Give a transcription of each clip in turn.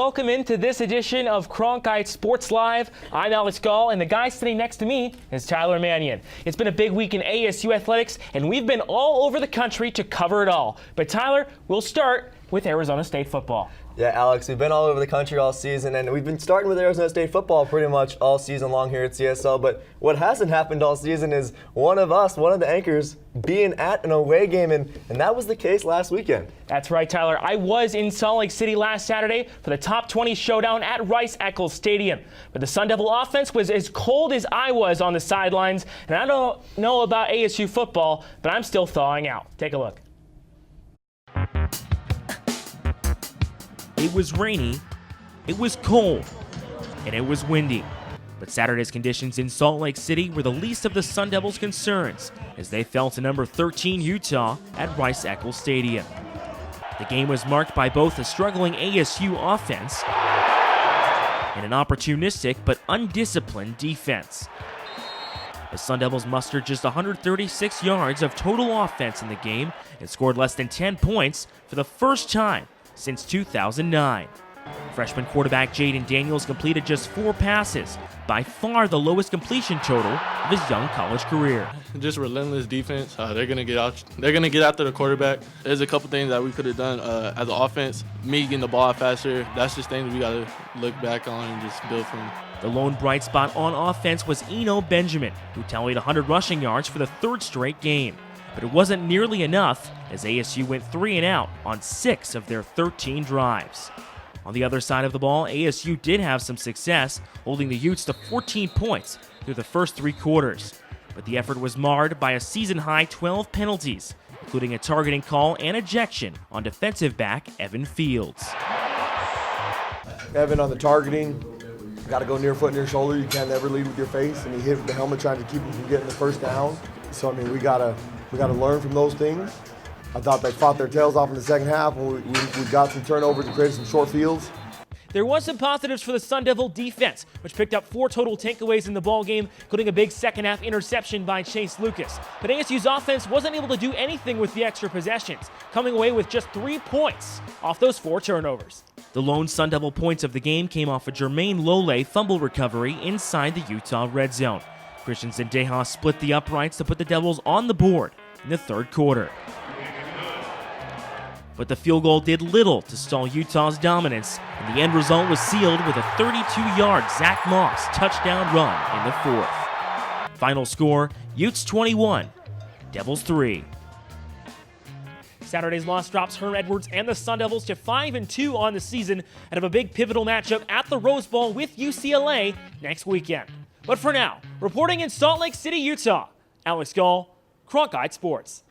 welcome into this edition of Cronkite Sports Live. I'm Alex Gaul, and the guy sitting next to me is Tyler Manion. It's been a big week in ASU athletics, and we've been all over the country to cover it all. But Tyler, we'll start with Arizona State football. Yeah, Alex, we've been all over the country all season, and we've been starting with Arizona State football pretty much all season long here at CSL. But what hasn't happened all season is one of the anchors, being at an away game, and that was the case last weekend. That's right, Tyler. I was in Salt Lake City last Saturday for the top 20 showdown at Rice-Eccles Stadium. But the Sun Devil offense was as cold as I was on the sidelines, and I don't know about ASU football, but I'm still thawing out. Take a look. It was rainy, it was cold, and it was windy. But Saturday's conditions in Salt Lake City were the least of the Sun Devils' concerns as they fell to number 13 Utah at Rice-Eccles Stadium. The game was marked by both a struggling ASU offense and an opportunistic but undisciplined defense. The Sun Devils mustered just 136 yards of total offense in the game and scored less than 10 points for the first time since 2009. Freshman quarterback Jaden Daniels completed just 4 passes, by far the lowest completion total of his young college career. Just relentless defense. They're gonna get out. They're gonna get after the quarterback. There's a couple things that we could have done as an offense. Me getting the ball out faster. That's just things we gotta look back on and just build from. The lone bright spot on offense was Eno Benjamin, who tallied 100 rushing yards for the 3rd straight game. But it wasn't nearly enough as ASU went 3 and out on 6 of their 13 drives. On the other side of the ball, ASU did have some success, holding the Utes to 14 points through the first 3 quarters. But the effort was marred by a season-high 12 penalties, including a targeting call and ejection on defensive back Evan Fields. Evan on the targeting, got to go near foot, near shoulder. You can't ever lead with your face, and he hit the helmet trying to keep him from getting the first down. So, I mean, we gotta learn from those things. I thought they fought their tails off in the second half when we got some turnovers and created some short fields. There was some positives for the Sun Devil defense, which picked up 4 total takeaways in the ballgame, including a big second-half interception by Chase Lucas. But ASU's offense wasn't able to do anything with the extra possessions, coming away with just 3 points off those 4 turnovers. The lone Sun Devil points of the game came off a Jermaine Lole fumble recovery inside the Utah red zone. Christensen Dejas split the uprights to put the Devils on the board in the 3rd quarter. But the field goal did little to stall Utah's dominance, and the end result was sealed with a 32-yard Zach Moss touchdown run in the 4th. Final score, Utes 21, Devils 3. Saturday's loss drops Herm Edwards and the Sun Devils to 5-2 on the season and have a big pivotal matchup at the Rose Bowl with UCLA next weekend. But for now, reporting in Salt Lake City, Utah, Alex Gaul, Cronkite Sports.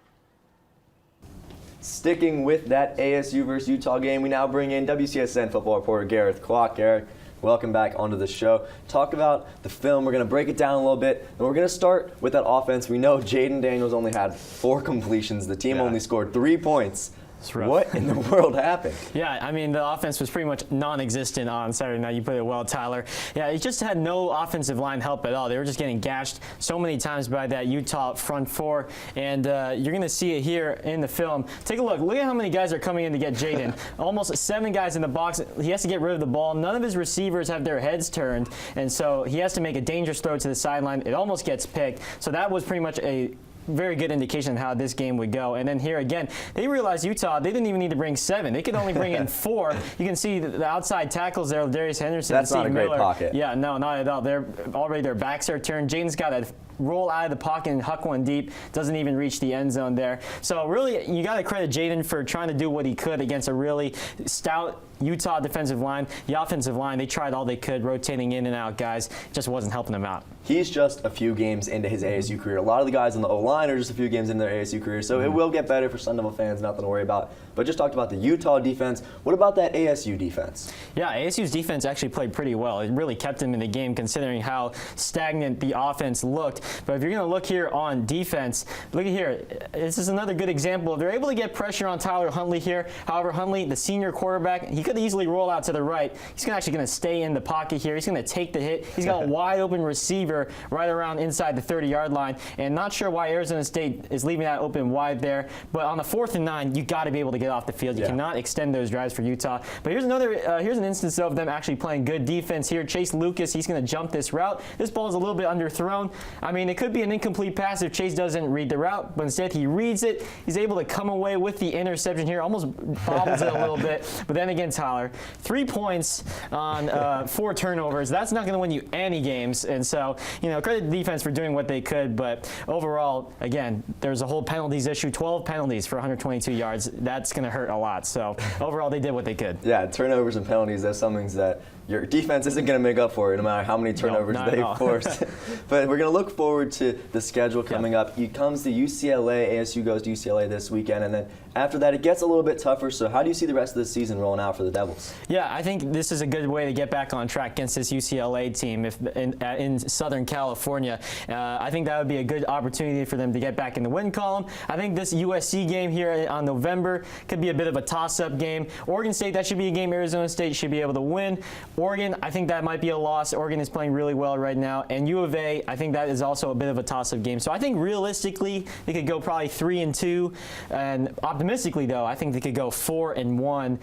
Sticking with that ASU versus Utah game, we now bring in WCSN football reporter Gareth Clark. Gareth, welcome back onto the show. Talk about the film. We're going to break it down a little bit, and we're going to start with that offense. We know Jaden Daniels only had 4 completions. The team only scored 3 points. What in the world happened? Yeah, I mean, the offense was pretty much non-existent on Saturday night. You put it well, Tyler. Yeah, it just had no offensive line help at all. They were just getting gashed so many times by that Utah front 4, and you're going to see it here in the film. Take a look. Look at how many guys are coming in to get Jaden. Almost 7 guys in the box. He has to get rid of the ball. None of his receivers have their heads turned, and so he has to make a dangerous throw to the sideline. It almost gets picked. So that was pretty much a very good indication of how this game would go. And then here again, they realized Utah, they didn't even need to bring 7. They could only bring in 4. You can see the outside tackles there, Darius Henderson. That's and not a great pocket. Yeah, no, not at all. They're already, their backs are turned. Jaden's got to roll out of the pocket and huck one deep. Doesn't even reach the end zone there. So really, you got to credit Jaden for trying to do what he could against a really stout Utah defensive line. The offensive line, they tried all they could, rotating in and out guys. Just wasn't helping them out. He's just a few games into his ASU career. A lot of the guys on the O-line are just a few games into their ASU career, so it will get better for Sun Devil fans, nothing to worry about. But just talked about the Utah defense. What about that ASU defense? Yeah, ASU's defense actually played pretty well. It really kept them in the game considering how stagnant the offense looked. But if you're going to look here on defense, look at here. This is another good example. They're able to get pressure on Tyler Huntley here. However, Huntley, the senior quarterback, he could easily roll out to the right. He's actually going to stay in the pocket here. He's going to take the hit. He's got a wide open receiver right around inside the 30-yard line. And not sure why Arizona State is leaving that open wide there. But on the 4th and 9, you got to be able to get get off the field. You cannot extend those drives for Utah. But here's an instance of them actually playing good defense here. Chase Lucas, he's going to jump this route. This ball is a little bit underthrown. I mean, it could be an incomplete pass if Chase doesn't read the route, but instead he reads it. He's able to come away with the interception here, almost bobbles it a little bit. But then again, Tyler, 3 points on 4 turnovers. That's not going to win you any games. And so, credit the defense for doing what they could. But overall, again, there's a whole penalties issue, 12 penalties for 122 yards. That's going to hurt a lot. So overall, they did what they could. Yeah, turnovers and penalties, that's something that your defense isn't going to make up for, no matter how many turnovers they force. But we're going to look forward to the schedule coming up. It comes to UCLA. ASU goes to UCLA this weekend, and then after that, it gets a little bit tougher. So how do you see the rest of the season rolling out for the Devils? Yeah, I think this is a good way to get back on track against this UCLA team in Southern California. I think that would be a good opportunity for them to get back in the win column. I think this USC game here on November could be a bit of a toss-up game. Oregon State, that should be a game Arizona State should be able to win. Oregon, I think that might be a loss. Oregon is playing really well right now. And U of A, I think that is also a bit of a toss-up game. So I think realistically, they could go probably 3-2. And optimistically, though, I think they could go 4-1,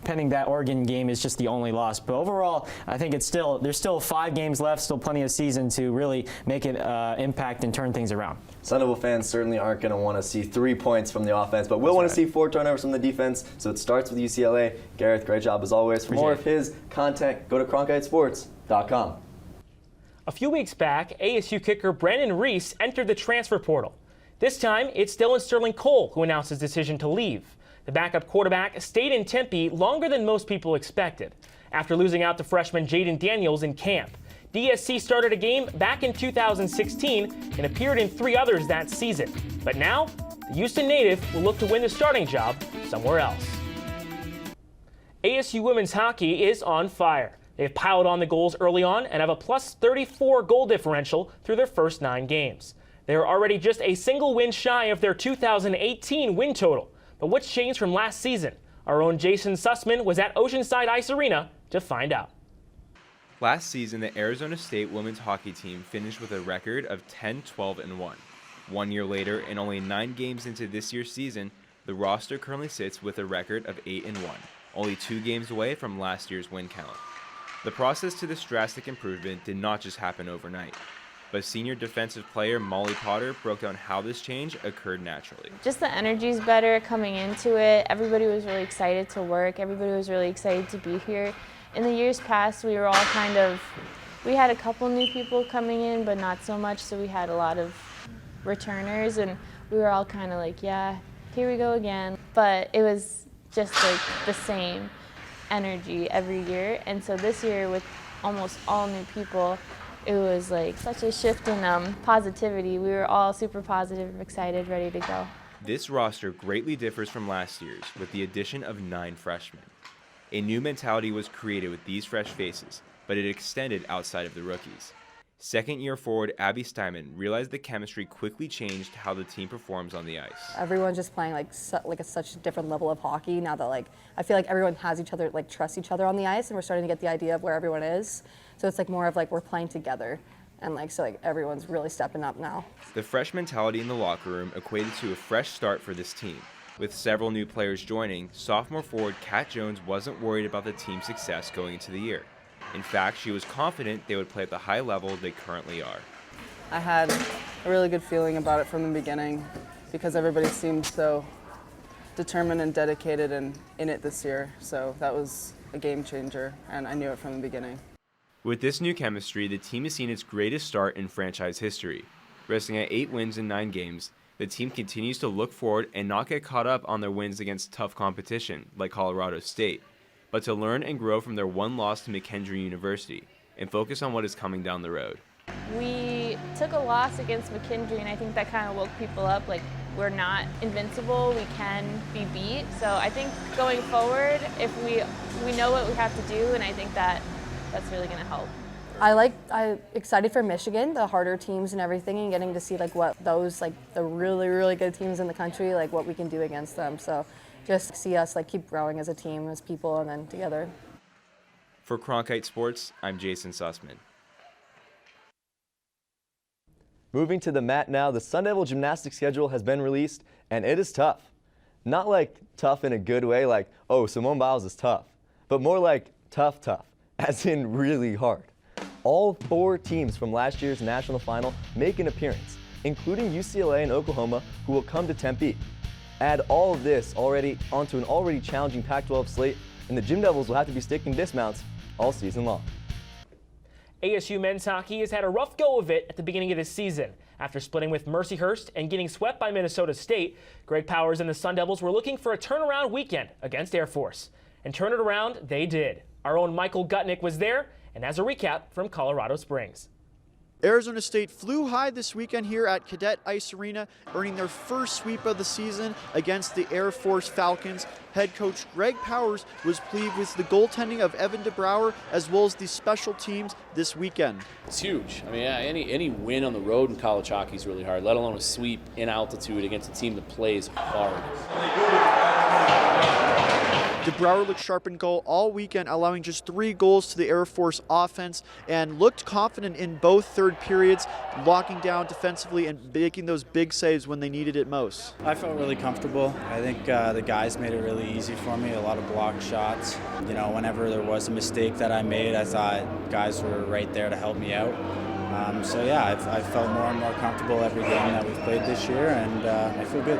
pending that Oregon game is just the only loss. But overall, I think there's still 5 games left, still plenty of season to really make it impact and turn things around. Sun Devil fans certainly aren't going to want to see 3 points from the offense, but we'll want to see 4 turnovers from the defense. So it starts with UCLA. Gareth, great job as always. For more of his content, go to CronkiteSports.com. A few weeks back, ASU kicker Brandon Reese entered the transfer portal. This time, it's Dylan Sterling Cole who announced his decision to leave. The backup quarterback stayed in Tempe longer than most people expected, after losing out to freshman Jaden Daniels in camp. DSC started a game back in 2016 and appeared in 3 others that season. But now, the Houston native will look to win the starting job somewhere else. ASU women's hockey is on fire. They've piled on the goals early on and have a plus 34 goal differential through their first 9 games. They are already just a single win shy of their 2018 win total. But what's changed from last season? Our own Jason Sussman was at Oceanside Ice Arena to find out. Last season, the Arizona State women's hockey team finished with a record of 10-12-1. 1 year later, and only 9 games into this year's season, the roster currently sits with a record of 8-1, only 2 games away from last year's win count. The process to this drastic improvement did not just happen overnight, but senior defensive player Molly Potter broke down how this change occurred naturally. Just the energy's better coming into it. Everybody was really excited to work. Everybody was really excited to be here. In the years past, we were all we had a couple new people coming in, but not so much, so we had a lot of returners, and we were all kind of like, yeah, here we go again. But it was just like the same energy every year, and so this year with almost all new people, it was like such a shift in positivity. We were all super positive, excited, ready to go. This roster greatly differs from last year's with the addition of 9 freshmen. A new mentality was created with these fresh faces, but it extended outside of the rookies. Second-year forward Abby Steinman realized the chemistry quickly changed how the team performs on the ice. Everyone's just playing such a different level of hockey now that I feel like everyone has each other, trusts each other on the ice, and we're starting to get the idea of where everyone is. So it's more of we're playing together, and everyone's really stepping up now. The fresh mentality in the locker room equated to a fresh start for this team. With several new players joining, sophomore forward Kat Jones wasn't worried about the team's success going into the year. In fact, she was confident they would play at the high level they currently are. I had a really good feeling about it from the beginning because everybody seemed so determined and dedicated and in it this year. So that was a game changer, and I knew it from the beginning. With this new chemistry, the team has seen its greatest start in franchise history. Resting at 8 wins in 9 games, the team continues to look forward and not get caught up on their wins against tough competition, like Colorado State, but to learn and grow from their 1 loss to McKendree University and focus on what is coming down the road. We took a loss against McKendree, and I think that kind of woke people up. We're not invincible, we can be beat. So I think going forward, if we know what we have to do, and I think that's really going to help. I'm excited for Michigan, the harder teams and everything, and getting to see what those the really, really good teams in the country, what we can do against them. So just see us keep growing as a team, as people, and then together. For Cronkite Sports, I'm Jason Sussman. Moving to the mat now, the Sun Devil gymnastics schedule has been released, and it is tough. Not like tough in a good way, like, oh, Simone Biles is tough, but more like tough, as in really hard. All 4 teams from last year's national final make an appearance, including UCLA and Oklahoma, who will come to Tempe. Add all of this already onto an already challenging Pac-12 slate, and the Gym Devils will have to be sticking dismounts all season long. ASU men's hockey has had a rough go of it at the beginning of this season. After splitting with Mercyhurst and getting swept by Minnesota State, Greg Powers and the Sun Devils were looking for a turnaround weekend against Air Force. And turn it around, they did. Our own Michael Gutnick was there and has a recap from Colorado Springs. Arizona State flew high this weekend here at Cadet Ice Arena, earning their first sweep of the season against the Air Force Falcons. Head coach Greg Powers was pleased with the goaltending of Evan DeBrouwer as well as the special teams this weekend. It's huge. I mean, any win on the road in college hockey is really hard, let alone a sweep in altitude against a team that plays hard. DeBrouwer looked sharp in goal all weekend, allowing just 3 goals to the Air Force offense, and looked confident in both third periods, locking down defensively and making those big saves when they needed it most. I felt really comfortable. I think the guys made it really easy for me, a lot of blocked shots. You know, whenever there was a mistake that I made, I thought guys were right there to help me out. So yeah, I've felt more and more comfortable every game that we've played this year, and I feel good.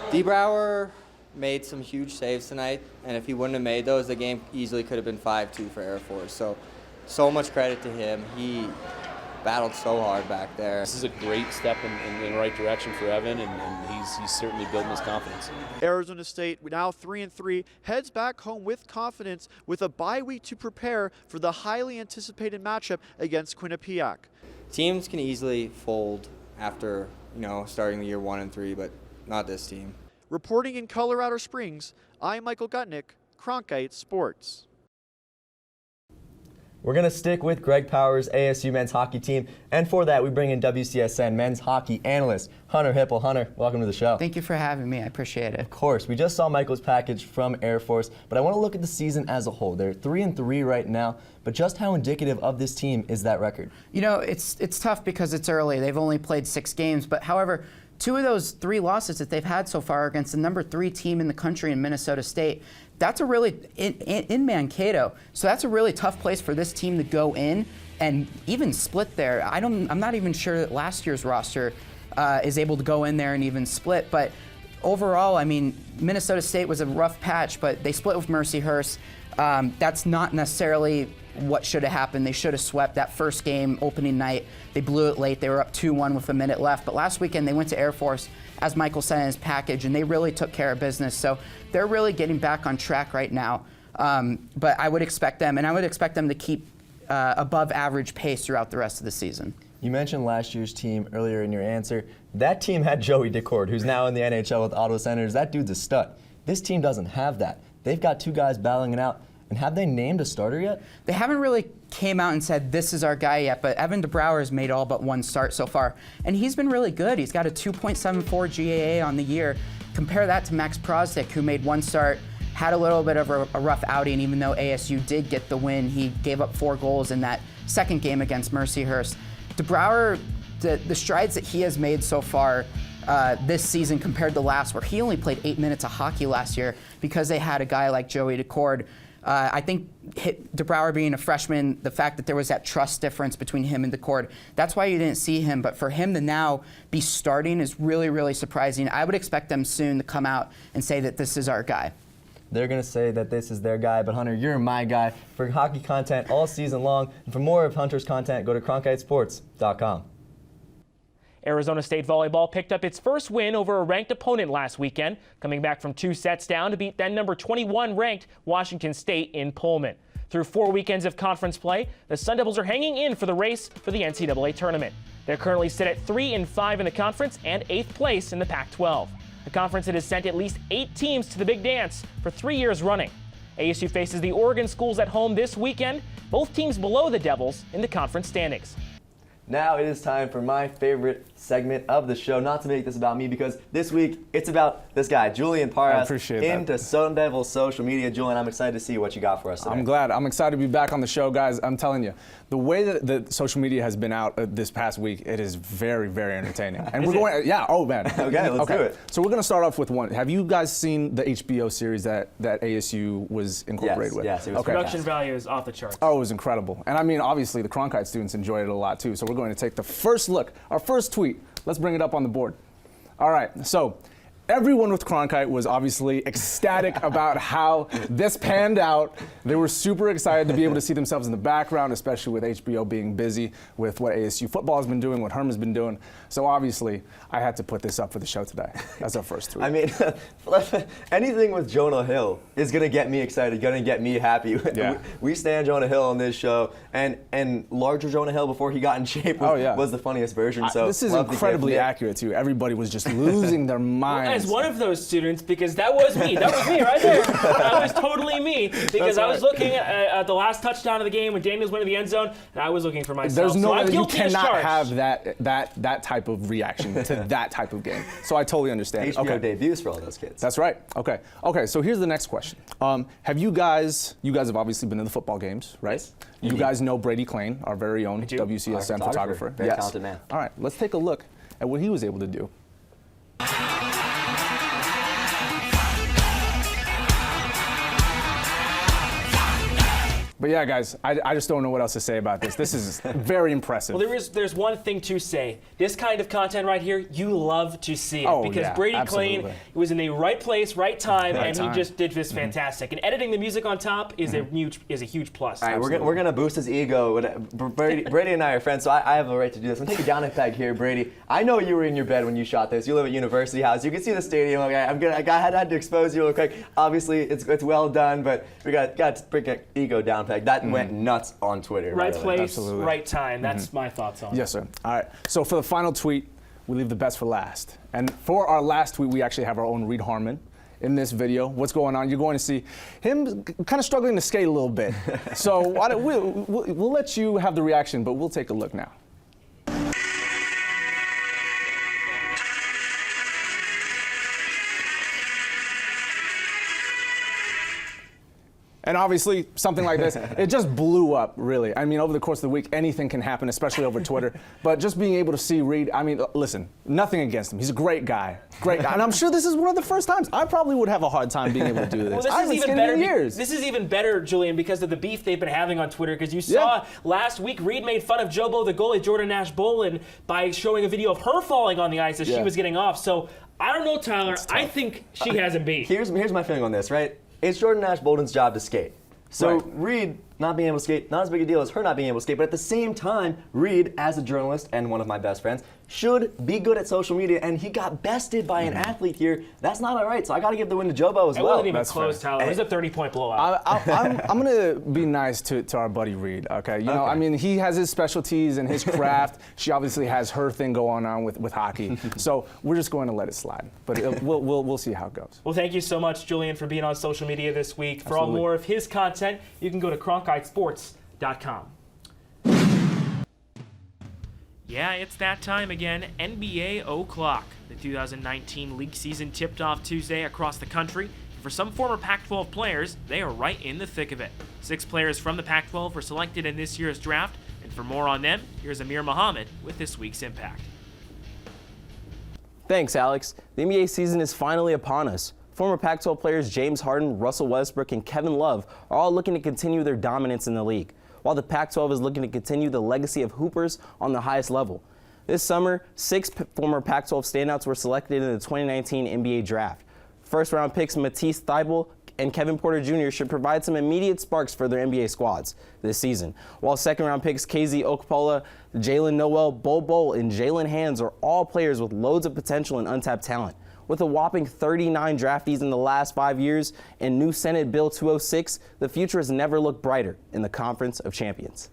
DeBrouwer made some huge saves tonight, and if he wouldn't have made those, the game easily could have been 5-2 for Air Force. So much credit to him. He battled so hard back there. This is a great step in the right direction for Evan, and he's certainly building his confidence. Arizona State, now 3-3, heads back home with confidence with a bye week to prepare for the highly anticipated matchup against Quinnipiac. Teams can easily fold after, starting the year 1-3, but not this team. Reporting in Colorado Springs, I'm Michael Gutnick, Cronkite Sports. We're going to stick with Greg Powers' ASU men's hockey team, and for that, we bring in WCSN men's hockey analyst, Hunter HIPPEL. Hunter, welcome to the show. Thank you for having me. I appreciate it. Of course. We just saw Michael's package from Air Force, but I want to look at the season as a whole. They're 3-3 right now, but just how indicative of this team is that record? You know, it's tough because it's early. They've only played 6 games, but however, 2 of those 3 losses that they've had so far are against the number 3 team in the country in Minnesota State. That's a really, in Mankato, so that's a really tough place for this team to go in and even split there. I'm not even sure that last year's roster is able to go in there and even split, but overall, I mean, Minnesota State was a rough patch, but they split with Mercyhurst. That's not necessarily what should have happened. They should have swept that first game opening night. They blew it late. They were up 2-1 with a minute left. But last weekend they went to Air Force, as Michael said in his package, and they really took care of business. So they're really getting back on track right now. But I would expect them, and I would expect them to keep above average pace throughout the rest of the season. You mentioned last year's team earlier in your answer. That team had Joey Decord, who's now in the NHL with Ottawa Senators. That dude's a stud. This team doesn't have that. They've got 2 guys battling it out. And have they named a starter yet? They haven't really came out and said, this is our guy yet, but Evan DeBrouwer has made all but 1 start so far. And he's been really good. He's got a 2.74 GAA on the year. Compare that to Max Proszik, who made 1 start, had a little bit of a rough outing, even though ASU did get the win. He gave up 4 goals in that second game against Mercyhurst. DeBrouwer, the strides that he has made so far this season compared to last, where he only played 8 minutes of hockey last year because they had a guy like Joey Decord. I think DeBrouwer being a freshman, the fact that there was that trust difference between him and Decord, that's why you didn't see him. But for him to now be starting is really, really surprising. I would expect them soon to come out and say that this is our guy. They're going to say that this is their guy, but Hunter, you're my guy for hockey content all season long. And for more of Hunter's content, go to cronkitesports.com. Arizona State volleyball picked up its first win over a ranked opponent last weekend, coming back from 2 sets down to beat then number 21 ranked Washington State in Pullman. Through 4 weekends of conference play, the Sun Devils are hanging in for the race for the NCAA tournament. They're currently sit at 3-5 in the conference and 8th place in the Pac-12. A conference that has sent at least 8 teams to the big dance for 3 years running. ASU faces the Oregon schools at home this weekend, both teams below the Devils in the conference standings. Now it is time for my favorite segment of the show. Not to make this about me, because this week it's about this guy, Julian Parras, into Sun Devil social media. Julian, I'm excited to see what you got for us today. I'm glad. I'm excited to be back on the show, guys. I'm telling you, the way that the social media has been out this past week, it is very, very entertaining. And we're going, yeah, oh man. Okay, let's do it. So we're going to start off with one. Have you guys seen the HBO series that ASU was incorporated with? Yes, it was Production value is off the charts. Oh, it was incredible. And I mean, obviously, the Cronkite students enjoyed it a lot too. So we're going to take the first look, our first tweet. Let's bring it up on the board. All right, so everyone with Cronkite was obviously ecstatic about how this panned out. They were super excited to be able to see themselves in the background, especially with HBO being busy with what ASU football has been doing, what Herman's been doing. So obviously, I had to put this up for the show today. That's our first tweet. I mean, anything with Jonah Hill is going to get me excited, going to get me happy. Yeah. We stand Jonah Hill on this show, and larger Jonah Hill before he got in shape was the funniest version. So this is incredibly accurate, too. Everybody was just losing their minds. As one of those students, because that was me. That was me right there. That was totally me, because I was looking at the last touchdown of the game when Daniels went to the end zone, and I was looking for myself. There's no way so you cannot have that type of reaction to that type of game. So I totally understand. HBO debuts for all those kids. That's right. Okay. So here's the next question. Have you guys have obviously been to the football games, right? Yes. You guys know Brady Clain, our very own WCSN photographer. Very talented man. All right. Let's take a look at what he was able to do. But yeah, guys, I just don't know what else to say about this. This is very impressive. Well, there's one thing to say. This kind of content right here, you love to see it. Because Brady Clain was in the right place, right time, he just did this fantastic. And editing the music on top is a huge plus. All right, we're gonna boost his ego. Brady and I are friends, so I have a right to do this. I'm taking down a peg here, Brady. I know you were in your bed when you shot this. You live at University House. You can see the stadium. Okay, I had to expose you real quick. Obviously, it's well done, but we got to bring your ego down. That went nuts on Twitter. Right place, right time. That's my thoughts on it. Yes, sir. All right. So for the final tweet, we leave the best for last. And for our last tweet, we actually have our own Reed Harmon in this video. What's going on? You're going to see him kind of struggling to skate a little bit. So we'll let you have the reaction, but we'll take a look now. And obviously, something like this, it just blew up, really. I mean, over the course of the week, anything can happen, especially over Twitter. But just being able to see Reed, I mean, listen, nothing against him. He's a great guy. And I'm sure this is one of the first times. I probably would have a hard time being able to do this. Well, I haven't skated in years. This is even better, Julian, because of the beef they've been having on Twitter. Because you saw last week, Reed made fun of Jobo, the goalie, Jordan Nash Bolin, by showing a video of her falling on the ice as she was getting off. So, I don't know, Tyler. I think she has him beat. Here's my feeling on this, right? It's Jordan Nash Bolden's job to skate. So Reed not being able to skate, not as big a deal as her not being able to skate, but at the same time, Reed, as a journalist and one of my best friends, should be good at social media, and he got bested by an athlete here. That's not all right, so I got to give the win to Jobo as well. It wasn't even close, Tyler. It was a 30-point blowout. I'm going to be nice to our buddy Reed, okay? You know, I mean, he has his specialties and his craft. She obviously has her thing going on with hockey. So we're just going to let it slide. But we'll see how it goes. Well, thank you so much, Julian, for being on social media this week. For all more of his content, you can go to CronkiteSports.com. Yeah, it's that time again. NBA O'Clock. The 2019 league season tipped off Tuesday across the country. For some former Pac-12 players, they are right in the thick of it. 6 players from the Pac-12 were selected in this year's draft, and for more on them, here's Amir Muhammad with this week's Impact. Thanks, Alex. The NBA season is finally upon us. Former Pac-12 players James Harden, Russell Westbrook, and Kevin Love are all looking to continue their dominance in the league, while the Pac-12 is looking to continue the legacy of hoopers on the highest level. This summer, 6 former Pac-12 standouts were selected in the 2019 NBA draft. First-round picks Matisse Thybulle and Kevin Porter Jr. should provide some immediate sparks for their NBA squads this season, while second-round picks KZ Okpala, Jalen Noel, Bol Bol, and Jalen Hands are all players with loads of potential and untapped talent. With a whopping 39 draftees in the last 5 years and new Senate Bill 206, the future has never looked brighter in the Conference of Champions.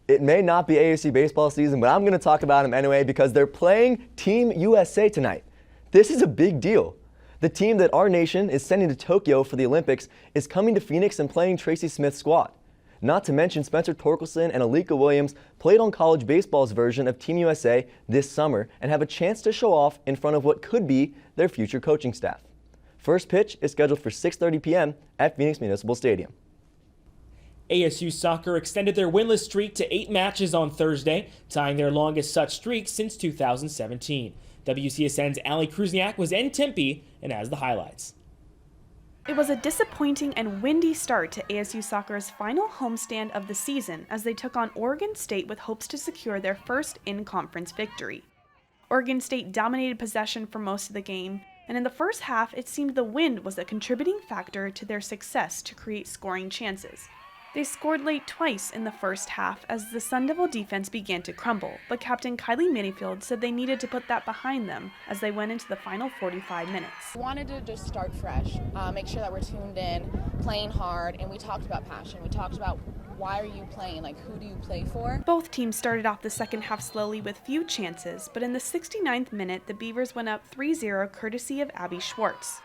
It may not be ASU baseball season, but I'm going to talk about them anyway because they're playing Team USA tonight. This is a big deal. The team that our nation is sending to Tokyo for the Olympics is coming to Phoenix and playing Tracy Smith's squad. Not to mention Spencer Torkelson and Alika Williams played on college baseball's version of Team USA this summer and have a chance to show off in front of what could be their future coaching staff. First pitch is scheduled for 6:30 p.m. at Phoenix Municipal Stadium. ASU soccer extended their winless streak to 8 matches on Thursday, tying their longest such streak since 2017. WCSN's Ali Kruzniak was in Tempe and has the highlights. It was a disappointing and windy start to ASU soccer's final homestand of the season as they took on Oregon State with hopes to secure their first in-conference victory. Oregon State dominated possession for most of the game, and in the first half it seemed the wind was a contributing factor to their success to create scoring chances. They scored late twice in the first half as the Sun Devil defense began to crumble, but Captain Kylie Manifield said they needed to put that behind them as they went into the final 45 minutes. We wanted to just start fresh, make sure that we're tuned in, playing hard, and we talked about passion. We talked about why are you playing, like who do you play for? Both teams started off the second half slowly with few chances, but in the 69th minute, the Beavers went up 3-0 courtesy of Abby Schwartz.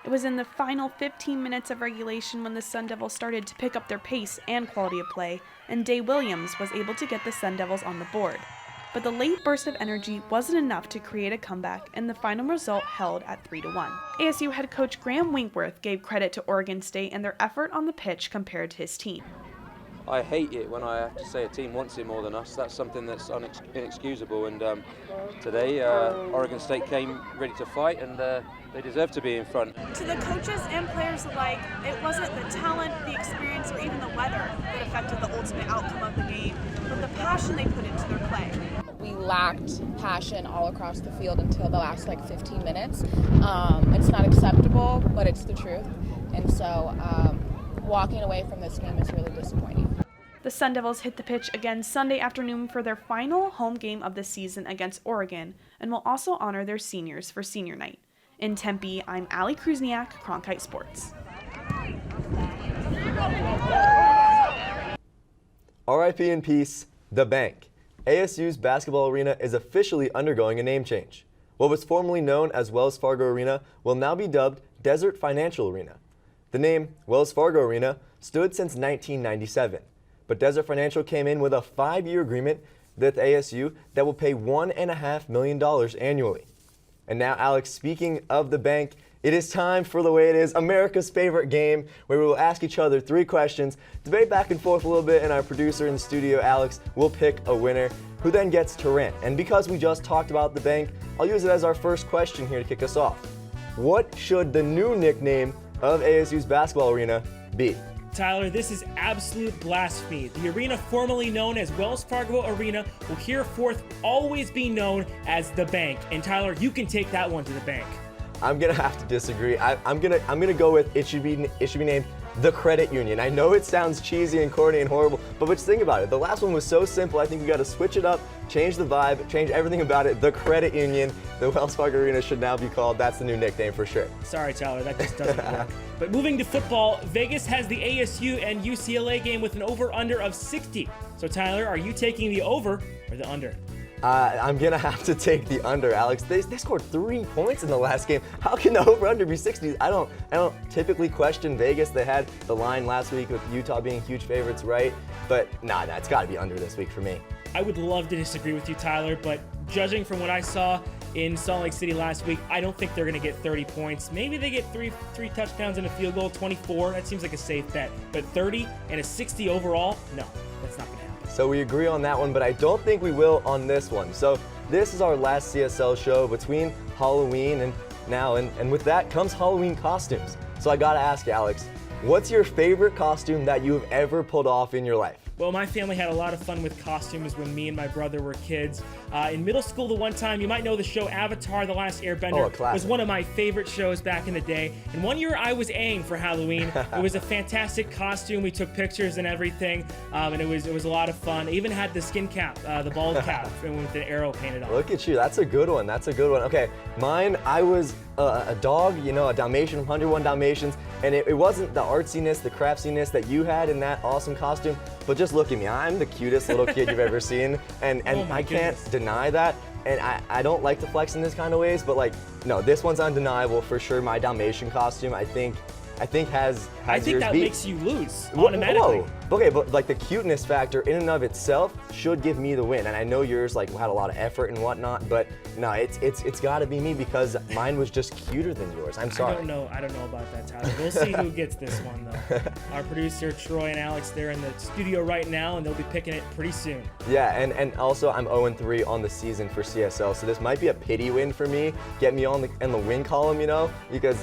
It was in the final 15 minutes of regulation when the Sun Devils started to pick up their pace and quality of play, and Day Williams was able to get the Sun Devils on the board. But the late burst of energy wasn't enough to create a comeback, and the final result held at 3-1. ASU head coach Graham Winkworth gave credit to Oregon State and their effort on the pitch compared to his team. I hate it when I have to say a team wants it more than us. That's something that's inexcusable. And today, Oregon State came ready to fight, and they deserve to be in front. To the coaches and players alike, it wasn't the talent, the experience, or even the weather that affected the ultimate outcome of the game, but the passion they put into their play. We lacked passion all across the field until the last 15 minutes. It's not acceptable, but it's the truth. And so walking away from this game is really disappointing. The Sun Devils hit the pitch again Sunday afternoon for their final home game of the season against Oregon and will also honor their seniors for senior night. In Tempe, I'm Ali Kruzniak, Cronkite Sports. R.I.P. in peace, the bank. ASU's basketball arena is officially undergoing a name change. What was formerly known as Wells Fargo Arena will now be dubbed Desert Financial Arena. The name Wells Fargo Arena stood since 1997, but Desert Financial came in with a 5-year agreement with ASU that will pay $1.5 million annually. And now, Alex, speaking of the bank, it is time for The Way It Is, America's favorite game, where we will ask each other 3 questions, debate back and forth a little bit, and our producer in the studio, Alex, will pick a winner, who then gets to rant. And because we just talked about the bank, I'll use it as our first question here to kick us off. What should the new nickname of ASU's basketball arena be? Tyler, this is absolute blasphemy. The arena formerly known as Wells Fargo Arena will hereforth always be known as the bank. And Tyler, you can take that one to the bank. I'm gonna have to disagree. I'm gonna go with it should be named the Credit Union. I know it sounds cheesy and corny and horrible, but just think about it. The last one was so simple. I think we got to switch it up, change the vibe, change everything about it. The Credit Union. The Wells Fargo Arena should now be called. That's the new nickname for sure. Sorry, Tyler, that just doesn't work. But moving to football, Vegas has the ASU and UCLA game with an over-under of 60. So Tyler, are you taking the over or the under? I'm gonna have to take the under, Alex. They scored 3 points in the last game. How can the over/under be 60? I don't typically question Vegas. They had the line last week with Utah being huge favorites, right? But nah, it's got to be under this week for me. I would love to disagree with you, Tyler, but judging from what I saw in Salt Lake City last week, I don't think they're going to get 30 points. Maybe they get three touchdowns and a field goal, 24. That seems like a safe bet. But 30 and a 60 overall, no, that's not going to happen. So we agree on that one, but I don't think we will on this one. So this is our last CSL show between Halloween and now, and with that comes Halloween costumes. So I got to ask you, Alex, what's your favorite costume that you have ever pulled off in your life? Well, my family had a lot of fun with costumes when me and my brother were kids. In middle school, the one time, you might know the show Avatar: The Last Airbender was one of my favorite shows back in the day. And one year I was Aang for Halloween. It was a fantastic costume. We took pictures and everything, and it was a lot of fun. I even had the skin cap, the bald cap, and with the arrow painted on. Look at you. That's a good one. That's a good one. Okay, mine, I was a dog, you know, a Dalmatian from 101 Dalmatians, and it wasn't the artsiness, the craftiness that you had in that awesome costume, but just look at me. I'm the cutest little kid you've ever seen, and I can't deny that. And I don't like to flex in this kind of ways, but like, no, this one's undeniable for sure. My Dalmatian costume, I think I think has I think yours that beat. makes you lose automatically. Whoa. Okay, but like the cuteness factor in and of itself should give me the win. And I know yours like had a lot of effort and whatnot, but no, it's got to be me because mine was just cuter than yours. I'm sorry. I don't know about that, Tyler. We'll see who gets this one though. Our producer Troy and Alex, they're in the studio right now, and they'll be picking it pretty soon. Yeah, and also I'm 0-3 on the season for CSL, so this might be a pity win for me. Get me on the win column, you know, because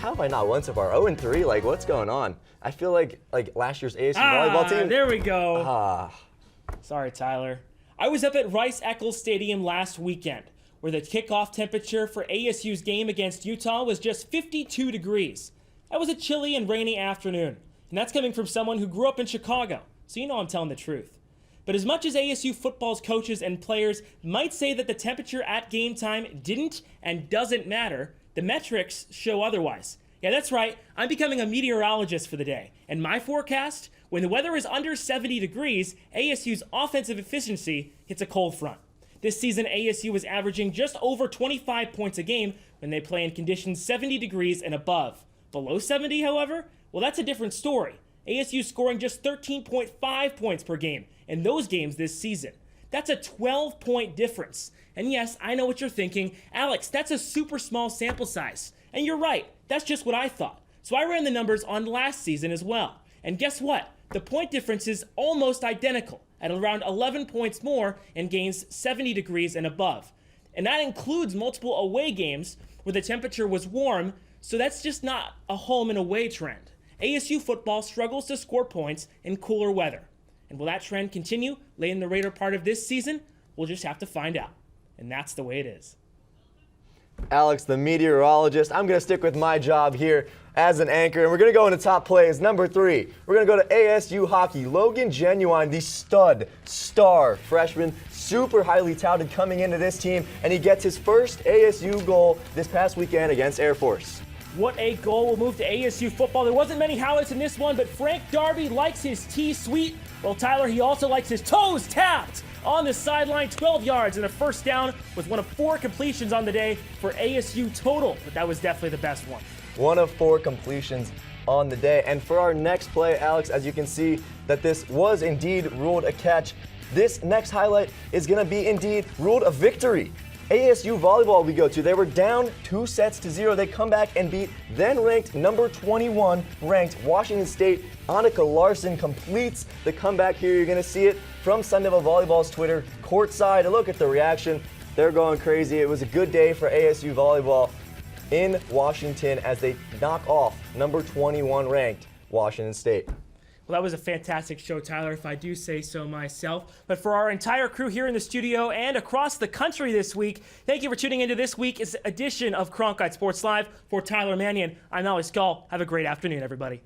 how have I not won so far? 0-3, like what's going on? I feel like last year's ASU volleyball team. There we go. Sorry, Tyler. I was up at Rice-Eccles Stadium last weekend, where the kickoff temperature for ASU's game against Utah was just 52 degrees. That was a chilly and rainy afternoon, and that's coming from someone who grew up in Chicago, so you know I'm telling the truth. But as much as ASU football's coaches and players might say that the temperature at game time didn't and doesn't matter, the metrics show otherwise. Yeah, that's right, I'm becoming a meteorologist for the day, and my forecast, when the weather is under 70 degrees, ASU's offensive efficiency hits a cold front. This season, ASU was averaging just over 25 points a game when they play in conditions 70 degrees and above. Below 70, however, well, that's a different story. ASU scoring just 13.5 points per game in those games this season. That's a 12-point difference. And yes, I know what you're thinking. Alex, that's a super small sample size. And you're right, that's just what I thought. So I ran the numbers on last season as well. And guess what? The point difference is almost identical, at around 11 points more in games 70 degrees and above. And that includes multiple away games where the temperature was warm, so that's just not a home and away trend. ASU football struggles to score points in cooler weather. And will that trend continue late in the later part of this season? We'll just have to find out. And that's the way it is. Alex, the meteorologist. I'm going to stick with my job here as an anchor, and we're going to go into top plays. Number 3, we're going to go to ASU hockey. Logan Genuine, the stud, star freshman, super highly touted coming into this team, and he gets his first ASU goal this past weekend against Air Force. What a goal. We'll move to ASU football. There wasn't many highlights in this one, but Frank Darby likes his tea sweet. Well, Tyler, he also likes his toes tapped on the sideline. 12 yards and a first down with one of 4 completions on the day for ASU total, but that was definitely the best one. 1 of 4 completions on the day. And for our next play, Alex, as you can see that this was indeed ruled a catch, this next highlight is going to be indeed ruled a victory. ASU volleyball we go to. They were down 2-0. They come back and beat then ranked number 21 ranked Washington State. Annika Larson completes the comeback here. You're going to see it from Sun Devil Volleyball's Twitter courtside. And look at the reaction. They're going crazy. It was a good day for ASU volleyball in Washington as they knock off number 21 ranked Washington State. Well, that was a fantastic show, Tyler, if I do say so myself. But for our entire crew here in the studio and across the country this week, thank you for tuning into this week's edition of Cronkite Sports Live. For Tyler Manion, I'm Alex Gaul. Have a great afternoon, everybody.